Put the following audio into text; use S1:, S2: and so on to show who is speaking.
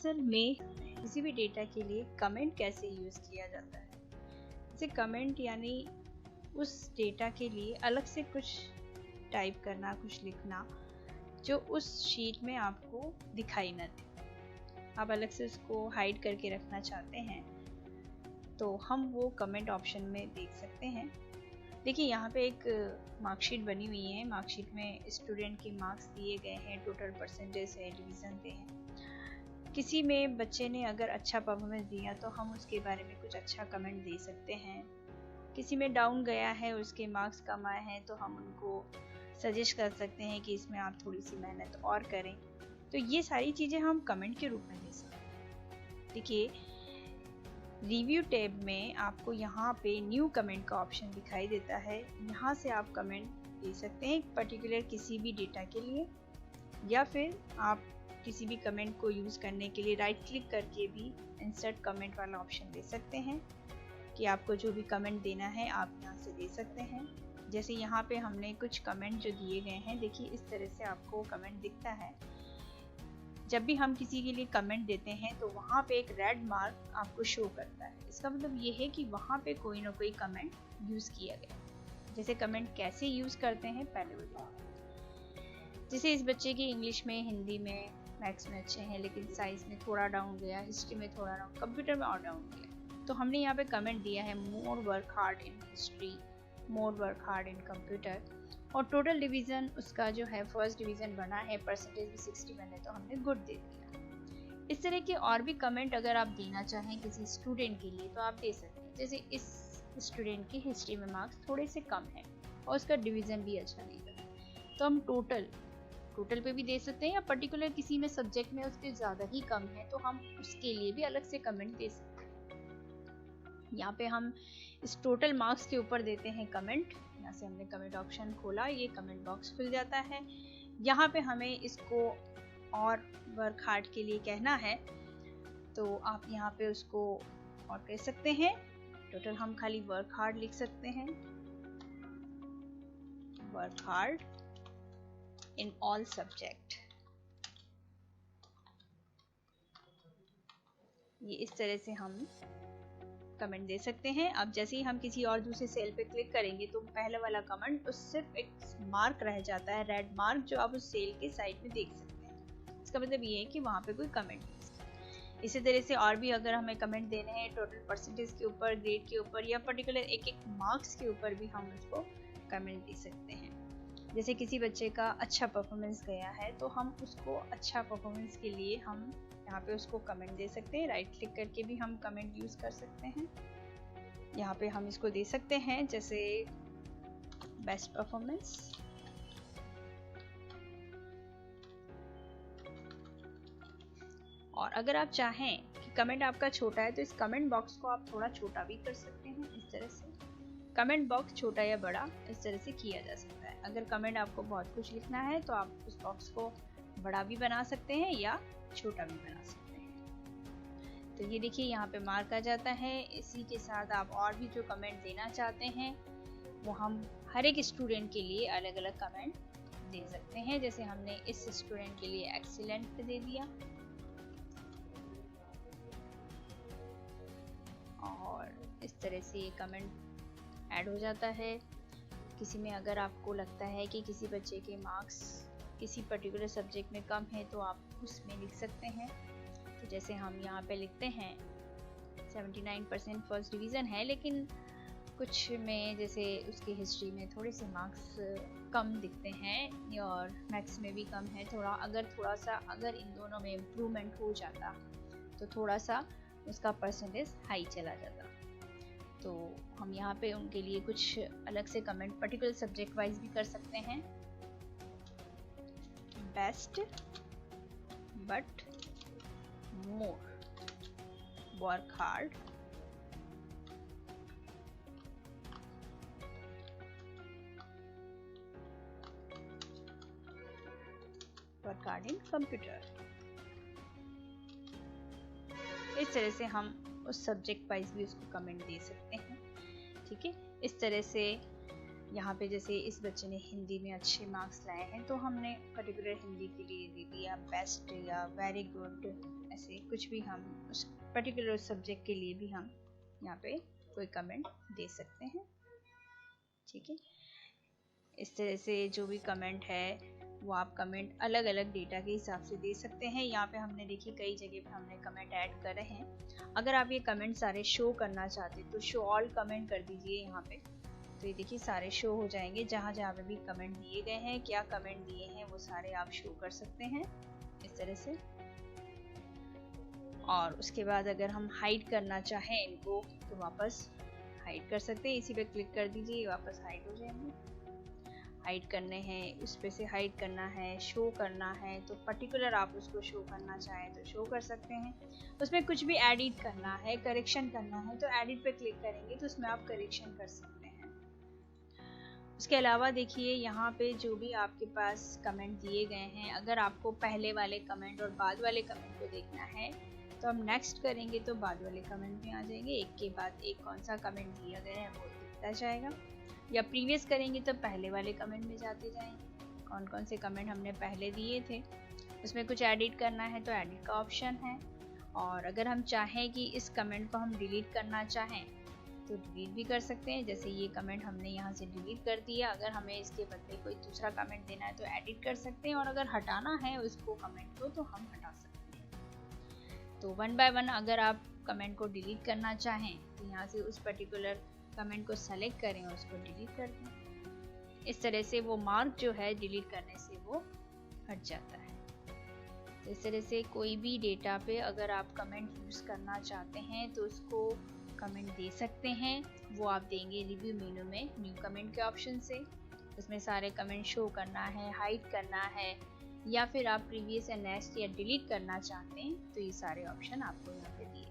S1: असल में किसी भी डेटा के लिए कमेंट कैसे यूज़ किया जाता है। जैसे कमेंट यानी उस डेटा के लिए अलग से कुछ टाइप करना, कुछ लिखना जो उस शीट में आपको दिखाई न दे। आप अलग से उसको हाइड करके रखना चाहते हैं तो हम वो कमेंट ऑप्शन में देख सकते हैं। देखिए यहाँ पे एक मार्कशीट बनी हुई है। मार्कशीट में स्टूडेंट के मार्क्स दिए गए हैं, टोटल परसेंटेज है, डिवीज़न दे हैं। किसी में बच्चे ने अगर अच्छा परफॉर्मेंस दिया तो हम उसके बारे में कुछ अच्छा कमेंट दे सकते हैं। किसी में डाउन गया है, उसके मार्क्स कम आए हैं तो हम उनको सजेस्ट कर सकते हैं कि इसमें आप थोड़ी सी मेहनत और करें। तो ये सारी चीज़ें हम कमेंट के रूप में दे सकते हैं। देखिए रिव्यू टैब में आपको यहाँ पे न्यू कमेंट का ऑप्शन दिखाई देता है। यहाँ से आप कमेंट दे सकते हैं पर्टिकुलर किसी भी डेटा के लिए, या फिर आप किसी भी कमेंट को यूज़ करने के लिए राइट क्लिक करके भी इंसर्ट कमेंट वाला ऑप्शन दे सकते हैं कि आपको जो भी कमेंट देना है आप यहाँ से दे सकते हैं। जैसे यहाँ पे हमने कुछ कमेंट जो दिए गए हैं, देखिए इस तरह से आपको कमेंट दिखता है। जब भी हम किसी के लिए कमेंट देते हैं तो वहाँ पे एक रेड मार्क आपको शो करता है। इसका मतलब ये है कि वहाँ पे कोई ना कोई कमेंट यूज़ किया गया। जैसे कमेंट कैसे यूज़ करते हैं पहले बताओ। जैसे इस बच्चे की इंग्लिश में, हिंदी में, मैथ्स में अच्छे हैं लेकिन साइंस में थोड़ा डाउन गया, हिस्ट्री में थोड़ा डाउन, कंप्यूटर में और डाउन गया, तो हमने यहाँ पे कमेंट दिया है more work hard in history, more work hard in computer. और टोटल डिवीज़न उसका जो है फर्स्ट डिवीज़न बना है, परसेंटेज भी 60 बने तो हमने गुड दे दिया। इस तरह के और भी कमेंट अगर आप देना चाहें किसी स्टूडेंट के लिए तो आप दे सकते हैं। जैसे इस स्टूडेंट की हिस्ट्री में मार्क्स थोड़े से कम है और उसका डिवीज़न भी अच्छा नहीं बना, तो हम टोटल पे भी दे सकते हैं, या पर्टिकुलर किसी में सब्जेक्ट में उसके ज़्यादा ही कम है तो हम उसके लिए भी अलग से कमेंट दे सकते हैं। यहाँ पे हम इस टोटल मार्क्स के ऊपर देते हैं कमेंट। यहाँ से हमने कमेंट ऑप्शन खोला, ये कमेंट बॉक्स खुल जाता है। यहाँ पे हमें इसको और वर्क हार्ड के लिए कहना है तो आप यहाँ पे उसको और कह सकते हैं। टोटल हम खाली वर्क हार्ड लिख सकते हैं, work hard in all subject. ये इस तरह से हम कमेंट दे सकते हैं। अब जैसे ही हम किसी और दूसरे सेल पे क्लिक करेंगे तो पहले वाला कमेंट उस सिर्फ एक मार्क रह जाता है, रेड मार्क, जो आप उस सेल के साइड में देख सकते हैं। इसका मतलब ये है कि वहाँ पे कोई कमेंट नहीं। इसी तरह से और भी अगर हमें कमेंट देने हैं टोटल परसेंटेज के ऊपर, ग्रेड के ऊपर, या पर्टिकुलर एक एक मार्क्स के ऊपर भी हम उसको कमेंट दे सकते हैं। जैसे किसी बच्चे का अच्छा परफॉर्मेंस गया है तो हम उसको अच्छा परफॉर्मेंस के लिए हम यहाँ पे उसको कमेंट दे सकते हैं। राइट क्लिक करके भी हम कमेंट यूज़ कर सकते हैं। यहाँ पे हम इसको दे सकते हैं जैसे बेस्ट परफॉर्मेंस, और अगर आप चाहें कि कमेंट आपका छोटा है तो इस कमेंट बॉक्स को आप थोड़ा छोटा भी कर सकते हैं। इस तरह से कमेंट बॉक्स छोटा या बड़ा इस तरह से किया जा सकता है। अगर कमेंट आपको बहुत कुछ लिखना है तो आप उस बॉक्स को बड़ा भी बना सकते हैं या छोटा भी बना सकते हैं। तो ये देखिए यहाँ पे मार्क आ जाता है। इसी के साथ आप और भी जो कमेंट देना चाहते हैं वो हम हर एक स्टूडेंट के लिए अलग अलग कमेंट दे सकते हैं। जैसे हमने इस स्टूडेंट के लिए एक्सीलेंट दे दिया, और इस तरह से ये कमेंट ऐड हो जाता है। किसी में अगर आपको लगता है कि किसी बच्चे के मार्क्स किसी पर्टिकुलर सब्जेक्ट में कम है तो आप उसमें लिख सकते हैं। तो जैसे हम यहाँ पे लिखते हैं 79% फर्स्ट डिवीज़न है, लेकिन कुछ में जैसे उसकी हिस्ट्री में थोड़े से मार्क्स कम दिखते हैं और मैथ्स में भी कम है थोड़ा। अगर इन दोनों में इम्प्रूवमेंट हो जाता तो थोड़ा सा उसका परसेंटेज हाई चला जाता। तो हम यहाँ पे उनके लिए कुछ अलग से कमेंट पर्टिकुलर सब्जेक्ट वाइज भी कर सकते हैं। Best but more, work hard, work hard in computer. इस तरह से हम उस सब्जेक्ट वाइज भी उसको कमेंट दे सकते हैं। ठीक है, इस तरह से यहाँ पे जैसे इस बच्चे ने हिंदी में अच्छे मार्क्स लाए हैं तो हमने पर्टिकुलर हिंदी के लिए दे दिया बेस्ट या वेरी गुड, ऐसे कुछ भी हम उस पर्टिकुलर सब्जेक्ट के लिए भी हम यहाँ पे कोई कमेंट दे सकते हैं। ठीक है, इस तरह से जो भी कमेंट है वो आप कमेंट अलग अलग डेटा के हिसाब से दे सकते हैं। यहाँ पे हमने देखिए कई जगह पे हमने कमेंट ऐड करे हैं। अगर आप ये कमेंट सारे शो करना चाहते तो शो ऑल कमेंट कर दीजिए यहाँ पे, तो ये देखिए सारे शो हो जाएंगे। जहाँ जहाँ पे भी कमेंट दिए गए हैं, क्या कमेंट दिए हैं, वो सारे आप शो कर सकते हैं इस तरह से। और उसके बाद अगर हम हाइड करना चाहें इनको तो वापस हाइड कर सकते हैं, इसी पे क्लिक कर दीजिए, वापस हाइड हो जाएंगे। हाइड करने हैं, उस पे से हाइड करना है, शो करना है तो पर्टिकुलर आप उसको शो करना चाहें तो शो कर सकते हैं। उसमें कुछ भी एडिट करना है, करेक्शन करना है तो एडिट पे क्लिक करेंगे तो उसमें आप करेक्शन कर सकते हैं। उसके अलावा देखिए यहाँ पे जो भी आपके पास कमेंट दिए गए हैं, अगर आपको पहले वाले कमेंट और बाद वाले कमेंट को देखना है तो हम नेक्स्ट करेंगे तो बाद वाले कमेंट में आ जाएंगे, एक के बाद एक कौन सा कमेंट दिया गया है वो दिखता जाएगा। या प्रीवियस करेंगे तो पहले वाले कमेंट में जाते जाएंगे, कौन कौन से कमेंट हमने पहले दिए थे। उसमें कुछ एडिट करना है तो एडिट का ऑप्शन है, और अगर हम चाहें कि इस कमेंट को हम डिलीट करना चाहें तो डिलीट भी कर सकते हैं। जैसे ये कमेंट हमने यहाँ से डिलीट कर दिया, अगर हमें इसके बदले कोई दूसरा कमेंट देना है तो एडिट कर सकते हैं, और अगर हटाना है उसको कमेंट को तो हम हटा सकते हैं। तो वन बाय वन अगर आप कमेंट को डिलीट करना चाहें तो यहाँ से उस पर्टिकुलर कमेंट को सेलेक्ट करें और उसको डिलीट कर दें। इस तरह से वो मार्क जो है डिलीट करने से वो हट जाता है। तो इस तरह से कोई भी डेटा पे अगर आप कमेंट यूज़ करना चाहते हैं तो उसको कमेंट दे सकते हैं। वो आप देंगे रिव्यू मेनू में न्यू कमेंट के ऑप्शन से, उसमें सारे कमेंट शो करना है, हाइड करना है, या फिर आप प्रीवियस या नेक्स्ट या डिलीट करना चाहते हैं तो ये सारे ऑप्शन आपको यहाँ पे दिए